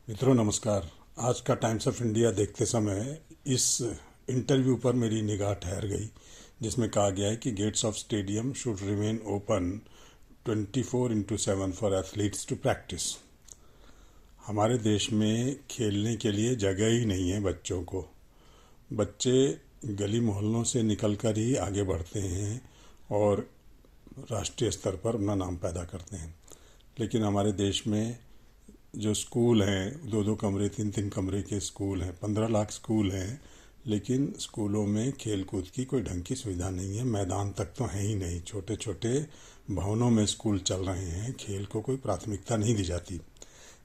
मित्रों नमस्कार। आज का टाइम्स ऑफ इंडिया देखते समय इस इंटरव्यू पर मेरी निगाह ठहर गई जिसमें कहा गया है कि gates of stadium should remain open 24/7 for athletes to practice. हमारे देश में खेलने के लिए जगह ही नहीं है बच्चों को। बच्चे गली मोहल्लों से निकलकर ही आगे बढ़ते हैं और राष्ट्रीय स्तर पर अपना नाम पैदा करते हैं। लेकिन हमारे देश में जो स्कूल हैं, 2-2 कमरे 3-3 कमरे के स्कूल हैं, 15 लाख स्कूल हैं, लेकिन स्कूलों में खेल कूद की कोई ढंग की सुविधा नहीं है। मैदान तक तो है ही नहीं। छोटे छोटे भवनों में स्कूल चल रहे हैं। खेल को कोई प्राथमिकता नहीं दी जाती।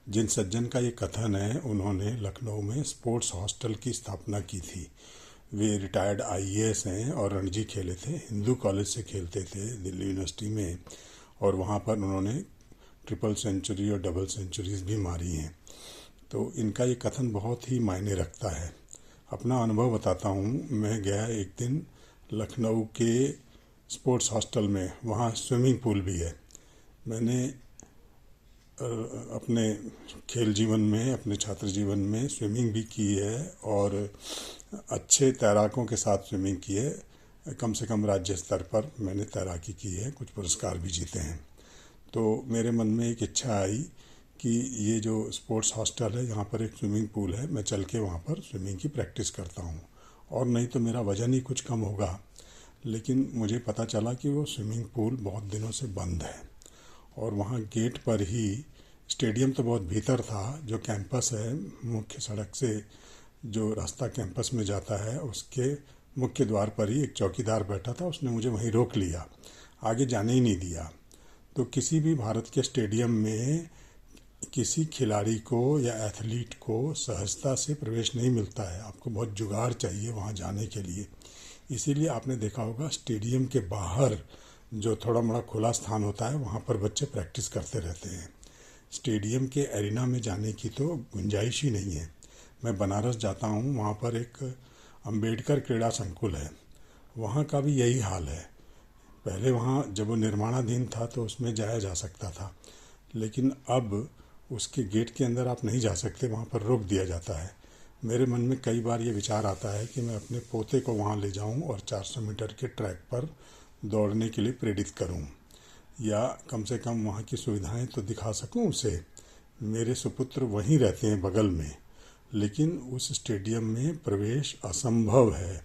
जिन सज्जन का ये कथन है, उन्होंने लखनऊ में स्पोर्ट्स हॉस्टल की स्थापना की थी। वे रिटायर्ड आईएएस हैं और रणजी खेले थे। हिंदू कॉलेज से खेलते थे दिल्ली यूनिवर्सिटी में, और वहाँ पर उन्होंने ट्रिपल सेंचुरी और डबल सेंचुरीज भी मारी हैं। तो इनका ये कथन बहुत ही मायने रखता है। अपना अनुभव बताता हूँ। मैं गया एक दिन लखनऊ के स्पोर्ट्स हॉस्टल में, वहाँ स्विमिंग पूल भी है। मैंने अपने खेल जीवन में, अपने छात्र जीवन में स्विमिंग भी की है और अच्छे तैराकों के साथ स्विमिंग की है। कम से कम राज्य स्तर पर मैंने तैराकी की है, कुछ पुरस्कार भी जीते हैं। तो मेरे मन में एक इच्छा आई कि ये जो स्पोर्ट्स हॉस्टल है, यहाँ पर एक स्विमिंग पूल है, मैं चल के वहाँ पर स्विमिंग की प्रैक्टिस करता हूँ, और नहीं तो मेरा वज़न ही कुछ कम होगा। लेकिन मुझे पता चला कि वो स्विमिंग पूल बहुत दिनों से बंद है, और वहाँ गेट पर ही, स्टेडियम तो बहुत भीतर था, जो कैंपस है, मुख्य सड़क से जो रास्ता कैंपस में जाता है, उसके मुख्य द्वार पर ही एक चौकीदार बैठा था। उसने मुझे वहीं रोक लिया, आगे जाने ही नहीं दिया। तो किसी भी भारत के स्टेडियम में किसी खिलाड़ी को या एथलीट को सहजता से प्रवेश नहीं मिलता है। आपको बहुत जुगाड़ चाहिए वहाँ जाने के लिए। इसीलिए आपने देखा होगा स्टेडियम के बाहर जो थोड़ा मोड़ा खुला स्थान होता है, वहाँ पर बच्चे प्रैक्टिस करते रहते हैं। स्टेडियम के एरिना में जाने की तो गुंजाइश ही नहीं है। मैं बनारस जाता हूँ, वहाँ पर एक अंबेडकर क्रीड़ा संकुल है, वहाँ का भी यही हाल है। पहले वहाँ जब वो निर्माणाधीन था तो उसमें जाया जा सकता था, लेकिन अब उसके गेट के अंदर आप नहीं जा सकते, वहाँ पर रोक दिया जाता है। मेरे मन में कई बार ये विचार आता है कि मैं अपने पोते को वहाँ ले जाऊँ और 400 मीटर के ट्रैक पर दौड़ने के लिए प्रेरित करूँ, या कम से कम वहाँ की सुविधाएं तो दिखा सकूँ उसे। मेरे सुपुत्र वहीं रहते हैं बगल में, लेकिन उस स्टेडियम में प्रवेश असंभव है।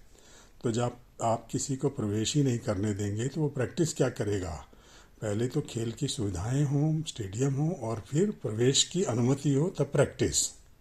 तो जब आप किसी को प्रवेश ही नहीं करने देंगे तो वो प्रैक्टिस क्या करेगा? पहले तो खेल की सुविधाएं हों, स्टेडियम हो, और फिर प्रवेश की अनुमति हो, तब प्रैक्टिस।